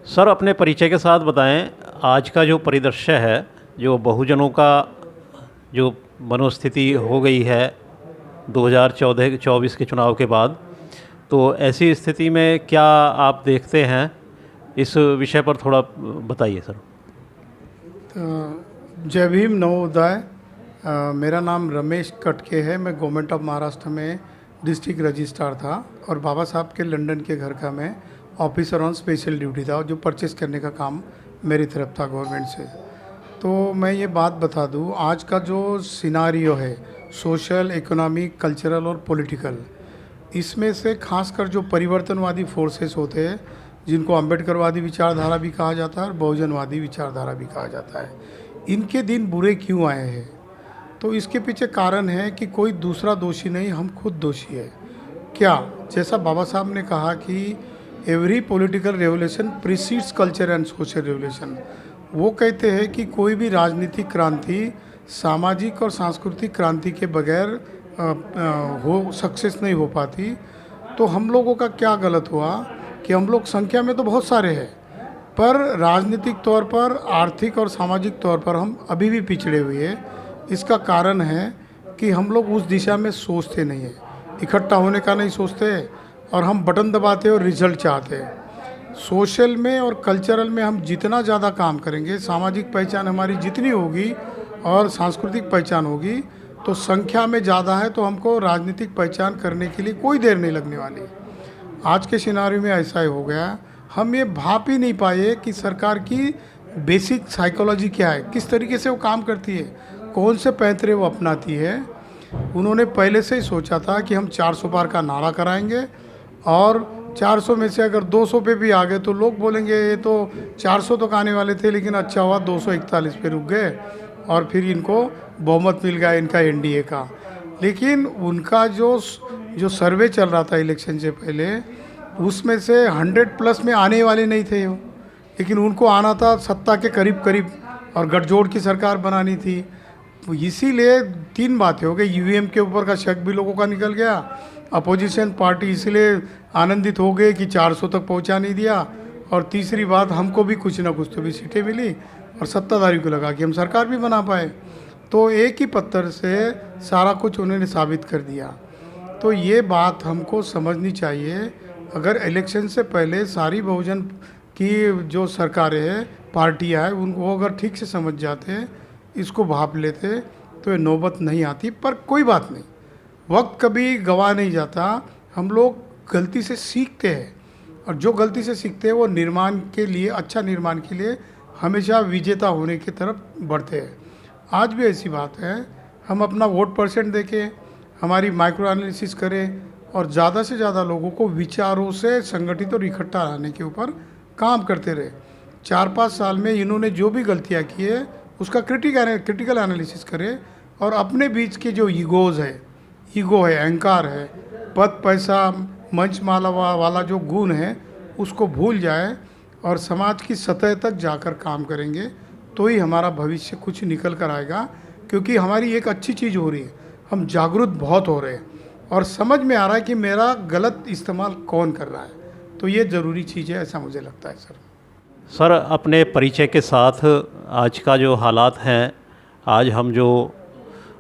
Sir, अपने परिचय के साथ बताएं, आज का जो परिदृश्य है, जो बहुजनों का जो मनोस्थिति हो गई है 2014-24 के चुनाव के बाद, तो ऐसी स्थिति में क्या आप देखते हैं, इस विषय पर थोड़ा बताइए सर। जय भीम नवोदय। मेरा नाम रमेश कटके है। मैं गवर्नमेंट ऑफ महाराष्ट्र में डिस्ट्रिक्ट रजिस्ट्रार था और बाबा साहब के लंदन के घर का मैं ऑफिसर ऑन स्पेशल ड्यूटी था, जो परचेस करने का काम मेरी तरफ था गवर्नमेंट से। तो मैं ये बात बता दूं, आज का जो सिनारियो है सोशल, इकोनॉमिक, कल्चरल और पॉलिटिकल, इसमें से खासकर जो परिवर्तनवादी फोर्सेस होते हैं, जिनको अम्बेडकरवादी विचारधारा भी कहा जाता है और बहुजनवादी विचारधारा भी कहा जाता है, इनके दिन बुरे क्यों आए हैं? तो इसके पीछे कारण है कि कोई दूसरा दोषी नहीं, हम खुद दोषी है। क्या? जैसा बाबा साहब ने कहा कि every political revolution precedes culture and social revolution. वो कहते हैं कि कोई भी राजनीतिक क्रांति सामाजिक और सांस्कृतिक क्रांति के बगैर हो सक्सेस नहीं हो पाती। तो हम लोगों का क्या गलत हुआ कि हम लोग संख्या में तो बहुत सारे हैं, पर राजनीतिक तौर पर, आर्थिक और सामाजिक तौर पर हम अभी भी पिछड़े हुए हैं। इसका कारण है कि हम लोग उस दिशा में सोचते नहीं हैं, इकट्ठा होने का नहीं सोचते और हम बटन दबाते और रिजल्ट चाहते हैं। सोशल में और कल्चरल में हम जितना ज़्यादा काम करेंगे, सामाजिक पहचान हमारी जितनी होगी और सांस्कृतिक पहचान होगी, तो संख्या में ज़्यादा है तो हमको राजनीतिक पहचान करने के लिए कोई देर नहीं लगने वाली। आज के सिनारियो में ऐसा ही हो गया। हम ये भाप ही नहीं पाए कि सरकार की बेसिक साइकोलॉजी क्या है, किस तरीके से वो काम करती है, कौन से पैंतरे वो अपनाती है। उन्होंने पहले से ही सोचा था कि हम 400 पार का नारा कराएंगे और 400 में से अगर 200 पे भी आ गए तो लोग बोलेंगे ये तो 400 तक आने वाले थे, लेकिन अच्छा हुआ 241 पे रुक गए और फिर इनको बहुमत मिल गया इनका एनडीए का। लेकिन उनका जो सर्वे चल रहा था इलेक्शन से पहले, उसमें से 100+ में आने वाले नहीं थे वो, लेकिन उनको आना था सत्ता के करीब करीब और गठजोड़ की सरकार बनानी थी। तो इसीलिए 3 बातें हो गई। ईवीएम के ऊपर का शक भी लोगों का निकल गया, अपोजिशन पार्टी इसलिए आनंदित हो गए कि 400 तक पहुंचा नहीं दिया, और तीसरी बात, हमको भी कुछ ना कुछ तो भी सीटें मिली और सत्ताधारी को लगा कि हम सरकार भी बना पाए। तो एक ही पत्थर से सारा कुछ उन्होंने साबित कर दिया। तो ये बात हमको समझनी चाहिए। अगर इलेक्शन से पहले सारी बहुजन की जो सरकारें हैं, पार्टियाँ हैं, उनको अगर ठीक से समझ जाते, इसको भाप लेते, तो ये नौबत नहीं आती। पर कोई बात नहीं, वक्त कभी गवा नहीं जाता। हम लोग गलती से सीखते हैं और जो गलती से सीखते हैं वो निर्माण के लिए, अच्छा निर्माण के लिए हमेशा विजेता होने की तरफ बढ़ते हैं। आज भी ऐसी बात है। हम अपना वोट परसेंट देके हमारी माइक्रो एनालिसिस करें और ज़्यादा से ज़्यादा लोगों को विचारों से संगठित और इकट्ठा लाने के ऊपर काम करते रहे। 4-5 साल में इन्होंने जो भी गलतियाँ की है उसका क्रिटिकल एनालिसिस करें और अपने बीच के जो ईगो है, अहंकार है, पद पैसा मंच माला वाला जो गुण है, उसको भूल जाए और समाज की सतह तक जाकर काम करेंगे तो ही हमारा भविष्य कुछ निकल कर आएगा। क्योंकि हमारी एक अच्छी चीज़ हो रही है, हम जागरूक बहुत हो रहे हैं और समझ में आ रहा है कि मेरा गलत इस्तेमाल कौन कर रहा है। तो ये ज़रूरी चीज़ है, ऐसा मुझे लगता है सर। सर, अपने परिचय के साथ आज का जो हालात हैं, आज हम जो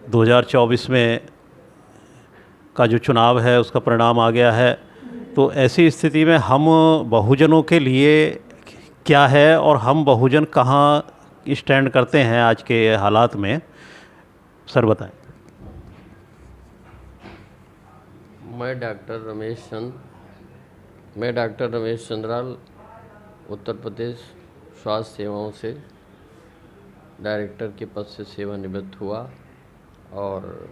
2024 में का जो चुनाव है उसका परिणाम आ गया है, तो ऐसी स्थिति में हम बहुजनों के लिए क्या है और हम बहुजन कहाँ स्टैंड करते हैं आज के हालात में, सर बताएं। मैं डॉक्टर रमेश चंद्राल उत्तर प्रदेश स्वास्थ्य सेवाओं से डायरेक्टर के पद से सेवानिवृत्त हुआ। और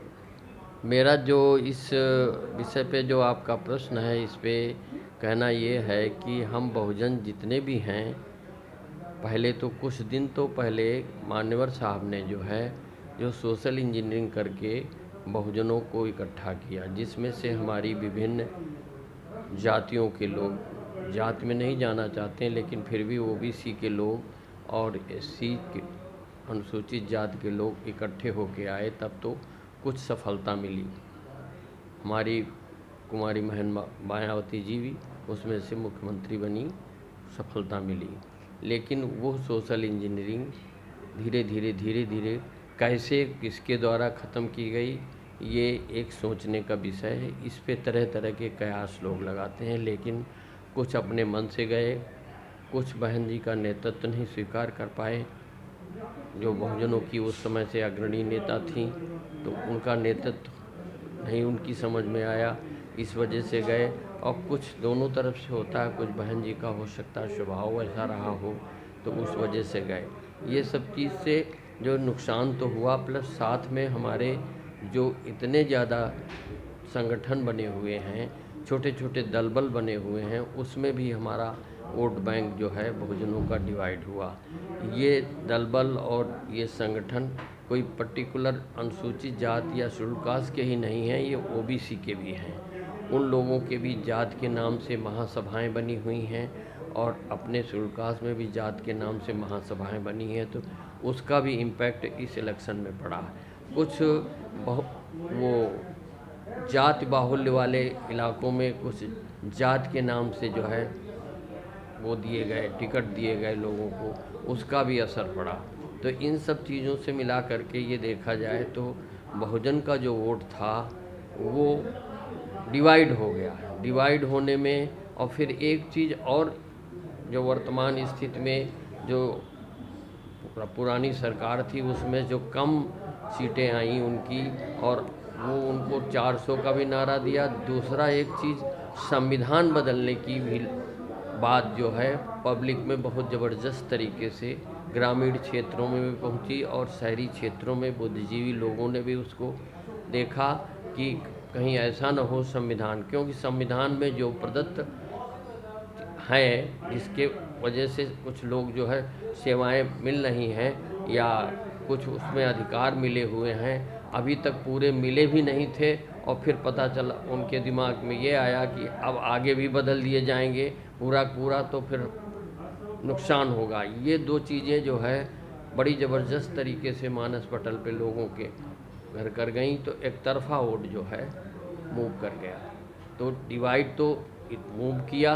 मेरा जो इस विषय पे जो आपका प्रश्न है, इस पे कहना ये है कि हम बहुजन जितने भी हैं, पहले तो कुछ दिन तो पहले मान्यवर साहब ने जो सोशल इंजीनियरिंग करके बहुजनों को इकट्ठा किया, जिसमें से हमारी विभिन्न जातियों के लोग, जात में नहीं जाना चाहते हैं लेकिन फिर भी ओबीसी के लोग और एससी के अनुसूचित जाति के लोग इकट्ठे होके आए, तब तो कुछ सफलता मिली। हमारी कुमारी बहन मायावती जी भी उसमें से मुख्यमंत्री बनी सफलता मिली, लेकिन वो सोशल इंजीनियरिंग धीरे धीरे कैसे किसके द्वारा ख़त्म की गई, ये एक सोचने का विषय है। इस पे तरह तरह के कयास लोग लगाते हैं, लेकिन कुछ अपने मन से गए, कुछ बहन जी का नेतृत्व नहीं स्वीकार कर पाए। जो बहुजनों की उस समय से अग्रणी नेता थीं, तो उनका नेतृत्व नहीं उनकी समझ में आया, इस वजह से गए। और कुछ दोनों तरफ से होता है, कुछ बहन जी का हो सकता है स्वभाव ऐसा रहा हो, तो उस वजह से गए। ये सब चीज़ से जो नुकसान तो हुआ, प्लस साथ में हमारे जो इतने ज़्यादा संगठन बने हुए हैं, छोटे छोटे दलबल बने हुए हैं, उसमें भी हमारा वोट बैंक जो है बहुजनों का डिवाइड हुआ। ये दलबल और ये संगठन कोई पर्टिकुलर अनुसूचित जात या शेड्यूल कास्ट के ही नहीं हैं, ये ओबीसी के भी हैं। उन लोगों के भी जात के नाम से महासभाएं बनी हुई हैं, और अपने शेड्यूल कास्ट में भी जात के नाम से महासभाएं बनी हैं, तो उसका भी इम्पैक्ट इस इलेक्शन में पड़ा है। कुछ वो जात बाहुल्य वाले इलाकों में कुछ जात के नाम से जो है वो दिए गए, टिकट दिए गए लोगों को, उसका भी असर पड़ा। तो इन सब चीज़ों से मिला करके ये देखा जाए तो बहुजन का जो वोट था वो डिवाइड हो गया। डिवाइड होने में, और फिर एक चीज़ और, जो वर्तमान स्थिति में जो पुरानी सरकार थी उसमें जो कम सीटें आई उनकी, और वो उनको 400 का भी नारा दिया। दूसरा एक चीज़, संविधान बदलने की भी बात जो है पब्लिक में बहुत ज़बरदस्त तरीके से ग्रामीण क्षेत्रों में भी पहुंची, और शहरी क्षेत्रों में बुद्धिजीवी लोगों ने भी उसको देखा कि कहीं ऐसा न हो संविधान, क्योंकि संविधान में जो प्रदत्त है जिसके वजह से कुछ लोग जो है सेवाएं मिल रही हैं या कुछ उसमें अधिकार मिले हुए हैं, अभी तक पूरे मिले भी नहीं थे, और फिर पता चला उनके दिमाग में ये आया कि अब आगे भी बदल दिए जाएंगे पूरा, तो फिर नुकसान होगा। ये दो चीज़ें जो है बड़ी ज़बरदस्त तरीके से मानस पटल पे लोगों के घर कर गई, तो एक तरफा वोट जो है मूव कर गया। तो डिवाइड तो मूव किया,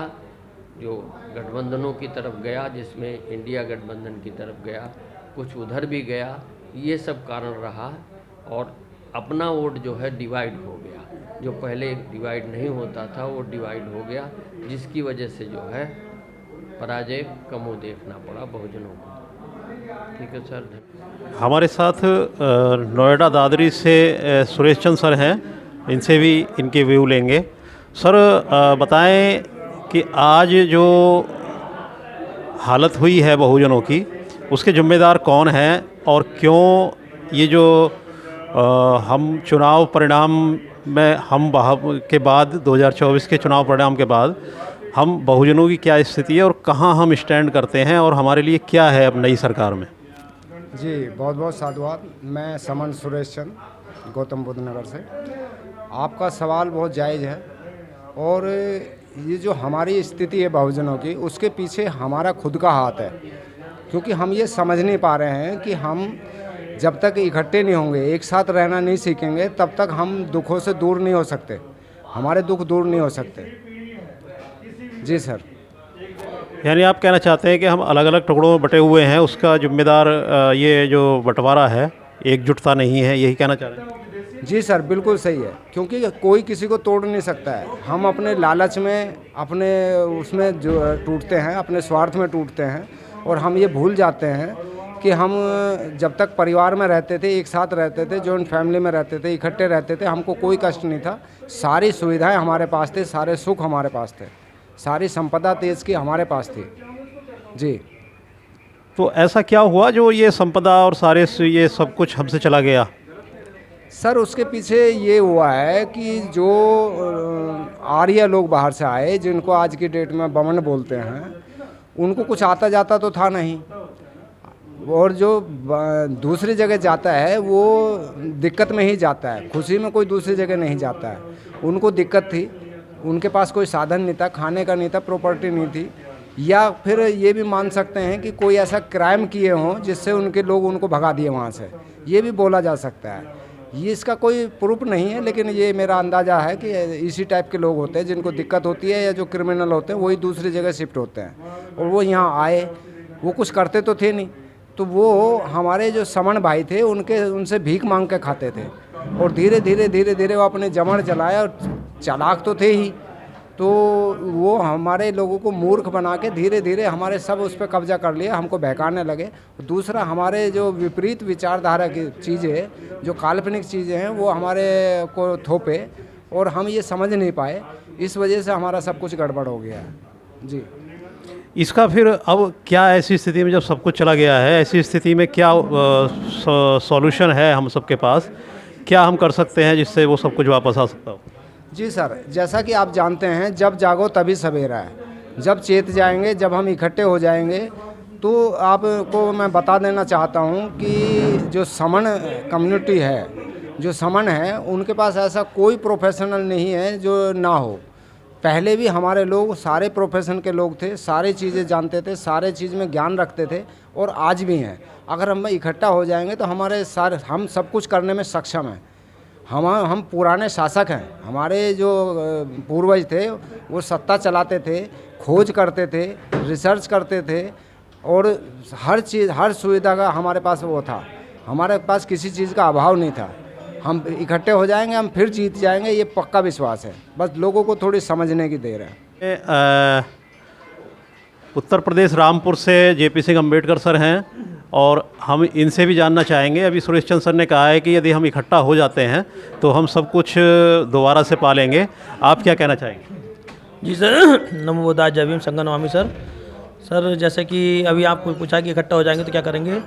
जो गठबंधनों की तरफ गया, जिसमें इंडिया गठबंधन की तरफ गया, कुछ उधर भी गया, ये सब कारण रहा, और अपना वोट जो है डिवाइड हो गया। जो पहले डिवाइड नहीं होता था वो डिवाइड हो गया, जिसकी वजह से जो है पराजय का मुँह देखना पड़ा बहुजनों को। ठीक है सर। हमारे साथ नोएडा दादरी से सुरेश चंद सर हैं, इनसे भी इनके व्यू लेंगे। सर बताएं कि आज जो हालत हुई है बहुजनों की, उसके जिम्मेदार कौन हैं, और क्यों ये जो हम चुनाव परिणाम में हम के बाद 2024 के चुनाव परिणाम के बाद हम बहुजनों की क्या स्थिति है और कहाँ हम स्टैंड करते हैं, और हमारे लिए क्या है अब नई सरकार में। जी बहुत बहुत साधुवाद। मैं समन सुरेश चंद, गौतम बुद्ध नगर से। आपका सवाल बहुत जायज़ है, और ये जो हमारी स्थिति है बहुजनों की, उसके पीछे हमारा खुद का हाथ है, क्योंकि हम ये समझ नहीं पा रहे हैं कि हम जब तक इकट्ठे नहीं होंगे, एक साथ रहना नहीं सीखेंगे, तब तक हम दुखों से दूर नहीं हो सकते, हमारे दुख दूर नहीं हो सकते। जी सर। यानी आप कहना चाहते हैं कि हम अलग अलग टुकड़ों में बटे हुए हैं, उसका जिम्मेदार ये जो बंटवारा है, एकजुटता नहीं है, यही कहना चाह रहे हैं। जी सर, बिल्कुल सही है, क्योंकि कोई किसी को तोड़ नहीं सकता है। हम अपने लालच में, अपने उसमें जो टूटते हैं, अपने स्वार्थ में टूटते हैं, और हम ये भूल जाते हैं कि हम जब तक परिवार में रहते थे, एक साथ रहते थे, जॉइंट फैमिली में रहते थे, इकट्ठे रहते थे, हमको कोई कष्ट नहीं था। सारी सुविधाएं हमारे पास थे, सारे सुख हमारे पास थे, सारी संपदा देश की हमारे पास थी। जी। तो ऐसा क्या हुआ जो ये संपदा और सारे ये सब कुछ हमसे चला गया? सर उसके पीछे ये हुआ है कि जो आर्य लोग बाहर से आए, जिनको आज की डेट में बमन बोलते हैं, उनको कुछ आता जाता तो था नहीं, और जो दूसरी जगह जाता है वो दिक्कत में ही जाता है, खुशी में कोई दूसरी जगह नहीं जाता है। उनको दिक्कत थी, उनके पास कोई साधन नहीं था, खाने का नहीं था, प्रॉपर्टी नहीं थी, या फिर ये भी मान सकते हैं कि कोई ऐसा क्राइम किए हों जिससे उनके लोग उनको भगा दिए वहाँ से, ये भी बोला जा सकता है। ये इसका कोई प्रूफ नहीं है, लेकिन ये मेरा अंदाज़ा है कि इसी टाइप के लोग होते हैं जिनको दिक्कत होती है, या जो क्रिमिनल होते हैं वही दूसरी जगह शिफ्ट होते हैं। और वो यहाँ आए, वो कुछ करते तो थे नहीं, तो वो हमारे जो समन भाई थे उनसे भीख मांग के खाते थे। और धीरे धीरे वो अपने जमण चलाया, और चालाक तो थे ही, तो वो हमारे लोगों को मूर्ख बना के धीरे धीरे हमारे सब उस पर कब्जा कर लिया, हमको बहकाने लगे। दूसरा, हमारे जो विपरीत विचारधारा की चीज़ें, जो काल्पनिक चीज़ें हैं, वो हमारे को थोपे और हम ये समझ नहीं पाए। इस वजह से हमारा सब कुछ गड़बड़ हो गया है जी। इसका फिर अब क्या, ऐसी स्थिति में जब सब कुछ चला गया है, ऐसी स्थिति में क्या सॉल्यूशन है हम सबके पास? क्या हम कर सकते हैं जिससे वो सब कुछ वापस आ सकता हो? जी सर, जैसा कि आप जानते हैं, जब जागो तभी सवेरा है। जब चेत जाएंगे, जब हम इकट्ठे हो जाएंगे, तो आपको मैं बता देना चाहता हूं कि जो समन कम्युनिटी है, जो समन है, उनके पास ऐसा कोई प्रोफेशनल नहीं है जो ना हो। पहले भी हमारे लोग सारे प्रोफेशन के लोग थे, सारी चीज़ें जानते थे, सारे चीज़ में ज्ञान रखते थे, और आज भी हैं। अगर हम इकट्ठा हो जाएंगे तो हम सब कुछ करने में सक्षम हैं। हम पुराने शासक हैं। हमारे जो पूर्वज थे वो सत्ता चलाते थे, खोज करते थे, रिसर्च करते थे, और हर चीज़, हर सुविधा का हमारे पास वो था। हमारे पास किसी चीज़ का अभाव नहीं था। हम इकट्ठे हो जाएंगे, हम फिर जीत जाएंगे, ये पक्का विश्वास है। बस लोगों को थोड़ी समझने की देर है। उत्तर प्रदेश रामपुर से जेपी सिंह अम्बेडकर सर हैं, और हम इनसे भी जानना चाहेंगे। अभी सुरेश चंद्र सर ने कहा है कि यदि हम इकट्ठा हो जाते हैं तो हम सब कुछ दोबारा से पालेंगे। आप क्या कहना चाहेंगे? जी सर, नमो बुद्धाय, जय भीम, संघ नमामि सर। सर, जैसे कि अभी आपको पूछा कि इकट्ठा हो जाएंगे तो क्या करेंगे,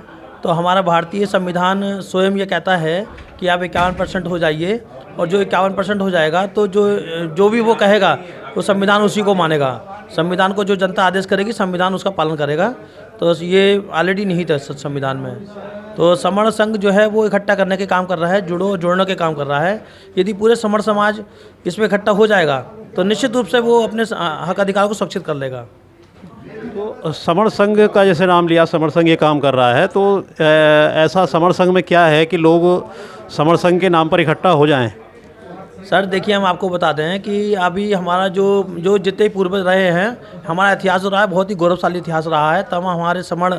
तो हमारा भारतीय संविधान स्वयं ये कहता है कि आप 51% हो जाइए, और जो 51% हो जाएगा तो जो भी वो कहेगा वो संविधान उसी को मानेगा। संविधान को जो जनता आदेश करेगी, संविधान उसका पालन करेगा। तो ये ऑलरेडी निहित है संविधान में। तो समण संघ जो है वो इकट्ठा करने के काम कर रहा है, जोड़ने के काम कर रहा है। यदि पूरे समण समाज इसमें इकट्ठा हो जाएगा तो निश्चित रूप से वो अपने हक अधिकार को सुरक्षित कर लेगा। तो समण संघ का जैसे नाम लिया, समण संघ ये काम कर रहा है, तो ऐसा समण संघ में क्या है कि लोग समण संघ के नाम पर इकट्ठा हो जाएं? सर देखिए, हम आपको बता दें कि अभी हमारा जो जितने पूर्वज रहे हैं, हमारा इतिहास जो रहा है बहुत ही गौरवशाली इतिहास रहा है। तमाम हमारे समण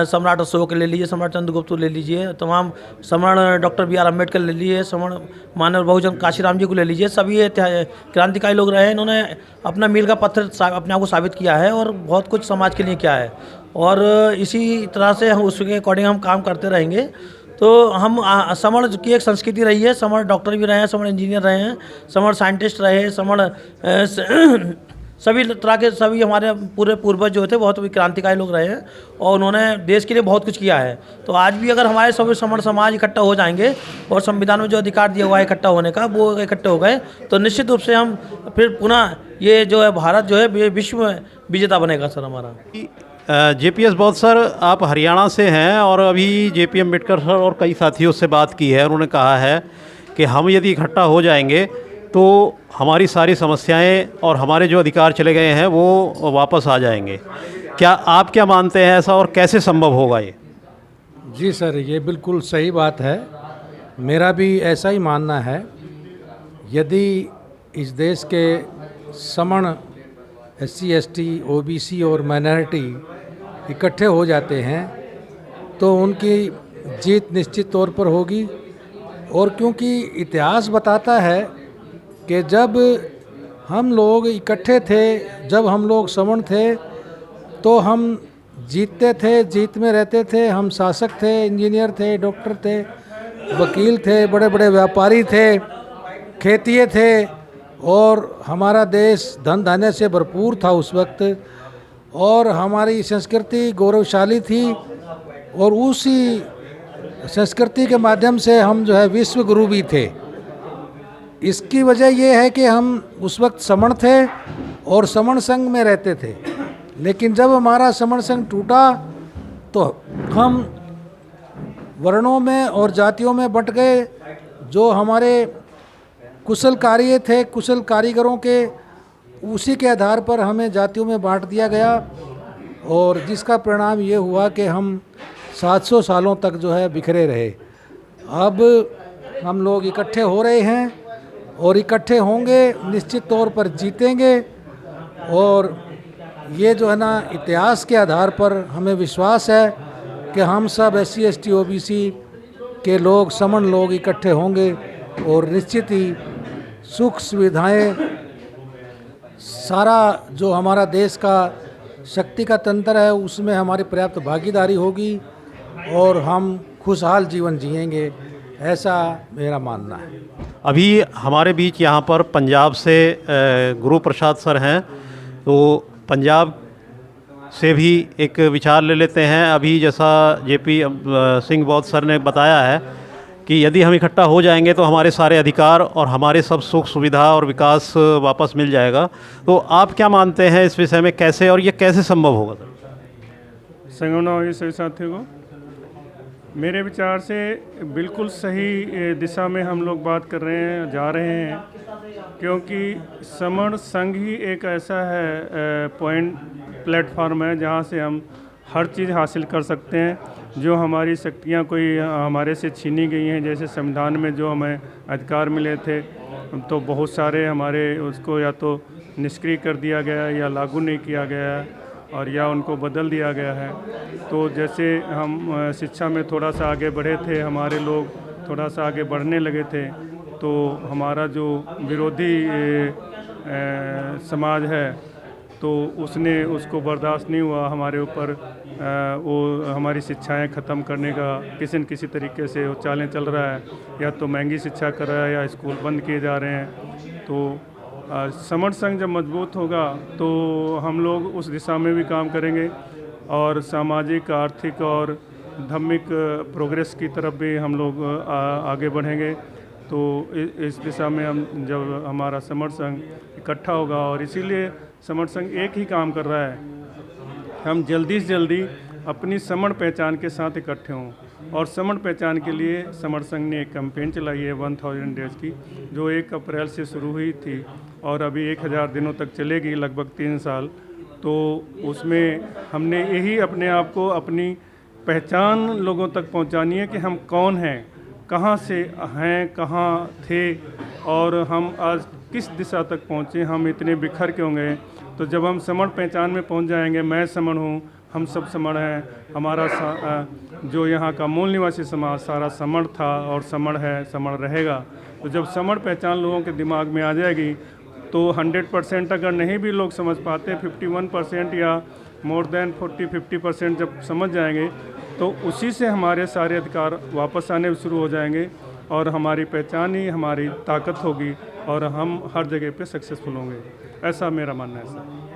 सम्राट अशोक ले लीजिए, सम्राट चंद्रगुप्त ले लीजिए, तमाम समण डॉक्टर बी आर अम्बेडकर ले लीजिए, समण मानव बहुजन काशीराम जी को ले लीजिए, सभी क्रांतिकारी लोग रहे हैं। इन्होंने अपना मील का पत्थर अपने आप को साबित किया है और बहुत कुछ समाज के लिए किया है, और इसी तरह से हम उसके अकॉर्डिंग हम काम करते रहेंगे। तो हम समण की एक संस्कृति रही है। समण डॉक्टर भी रहे हैं, समण इंजीनियर रहे हैं, समण साइंटिस्ट रहे, समण सभी तरह के सभी हमारे पूरे पूर्वज जो थे बहुत क्रांतिकारी लोग रहे हैं, और उन्होंने देश के लिए बहुत कुछ किया है। तो आज भी अगर हमारे सभी समण समाज इकट्ठा हो जाएंगे और संविधान में जो अधिकार दिया हुआ है इकट्ठा होने का, वो इकट्ठे हो गए, तो निश्चित रूप से हम फिर पुनः ये जो है भारत जो है विश्व में विजेता बनेगा सर हमारा। JPS बौद्ध सर, आप हरियाणा से हैं, और अभी JP अम्बेडकर सर और कई साथियों से बात की है। उन्होंने कहा है कि हम यदि इकट्ठा हो जाएंगे तो हमारी सारी समस्याएं और हमारे जो अधिकार चले गए हैं वो वापस आ जाएंगे। क्या आप क्या मानते हैं ऐसा, और कैसे संभव होगा ये? जी सर, ये बिल्कुल सही बात है। मेरा भी ऐसा ही मानना है। यदि इस देश के समण SC ST OBC और माइनॉरिटी इकट्ठे हो जाते हैं तो उनकी जीत निश्चित तौर पर होगी। और क्योंकि इतिहास बताता है कि जब हम लोग इकट्ठे थे, जब हम लोग समण थे, तो हम जीतते थे, जीत में रहते थे। हम शासक थे, इंजीनियर थे, डॉक्टर थे, वकील थे, बड़े बड़े व्यापारी थे, खेतिए थे, और हमारा देश धन धान्य से भरपूर था उस वक्त, और हमारी संस्कृति गौरवशाली थी। और उसी संस्कृति के माध्यम से हम जो है विश्व गुरु भी थे। इसकी वजह ये है कि हम उस वक्त समण थे और समण संघ में रहते थे। लेकिन जब हमारा समण संघ टूटा तो हम वर्णों में और जातियों में बंट गए। जो हमारे कुशल कार्य थे, कुशल कारीगरों के, उसी के आधार पर हमें जातियों में बांट दिया गया, और जिसका परिणाम ये हुआ कि हम 700 सालों तक जो है बिखरे रहे। अब हम लोग इकट्ठे हो रहे हैं और इकट्ठे होंगे, निश्चित तौर पर जीतेंगे। और ये जो है ना, इतिहास के आधार पर हमें विश्वास है कि हम सब SC ST OBC के लोग, समण लोग इकट्ठे होंगे और निश्चित ही सुख सुविधाएं, सारा जो हमारा देश का शक्ति का तंत्र है उसमें हमारी पर्याप्त भागीदारी होगी और हम खुशहाल जीवन जिएंगे, ऐसा मेरा मानना है। अभी हमारे बीच यहाँ पर पंजाब से गुरु प्रसाद सर हैं, तो पंजाब से भी एक विचार ले लेते हैं। अभी जैसा JP सिंह बौद्ध सर ने बताया है कि यदि हम इकट्ठा हो जाएंगे तो हमारे सारे अधिकार और हमारे सब सुख सुविधा और विकास वापस मिल जाएगा। तो आप क्या मानते हैं इस विषय में, कैसे और ये कैसे संभव होगा सर? संगठन सभी साथियों को, मेरे विचार से बिल्कुल सही दिशा में हम लोग बात कर रहे हैं, जा रहे हैं, क्योंकि समण संघ ही एक ऐसा है प्लेटफॉर्म है जहाँ से हम हर चीज़ हासिल कर सकते हैं। जो हमारी शक्तियाँ कोई हमारे से छीनी गई हैं, जैसे संविधान में जो हमें अधिकार मिले थे, तो बहुत सारे हमारे उसको या तो निष्क्रिय कर दिया गया या लागू नहीं किया गया है और या उनको बदल दिया गया है। तो जैसे हम शिक्षा में थोड़ा सा आगे बढ़े थे, हमारे लोग थोड़ा सा आगे बढ़ने लगे थे, तो हमारा जो विरोधी समाज है तो उसने उसको बर्दाश्त नहीं हुआ, हमारे ऊपर वो हमारी शिक्षाएं ख़त्म करने का किसी न किसी तरीके से वो चालें चल रहा है, या तो महंगी शिक्षा कर रहा है या स्कूल बंद किए जा रहे हैं। तो समण संघ जब मजबूत होगा तो हम लोग उस दिशा में भी काम करेंगे और सामाजिक, आर्थिक और धार्मिक प्रोग्रेस की तरफ भी हम लोग आगे बढ़ेंगे। तो इस दिशा में हम जब हमारा समण संघ इकट्ठा होगा, और इसीलिए समण संघ एक ही काम कर रहा है, हम जल्दी से जल्दी अपनी समण पहचान के साथ इकट्ठे हों। और समण पहचान के लिए समण संघ ने एक कैंपेन चलाई है 1000 डेज की, जो 1 अप्रैल से शुरू हुई थी और अभी 1000 दिनों तक चलेगी, लगभग 3 साल। तो उसमें हमने यही अपने आप को, अपनी पहचान लोगों तक पहुंचानी है कि हम कौन हैं, कहां से हैं, कहां थे और हम आज किस दिशा तक पहुंचे, हम इतने बिखर क्यों गए। तो जब हम समण पहचान में पहुंच जाएंगे, मैं समण हूं, हम सब समण हैं, हमारा जो यहाँ का मूल निवासी समाज सारा समण था और समण है, समण रहेगा। तो जब समण पहचान लोगों के दिमाग में आ जाएगी तो 100% अगर नहीं भी लोग समझ पाते, 51% या मोर देन 40-50% जब समझ जाएंगे तो उसी से हमारे सारे अधिकार वापस आने शुरू हो जाएंगे और हमारी पहचान ही हमारी ताकत होगी और हम हर जगह पे सक्सेसफुल होंगे, ऐसा मेरा मानना है सर।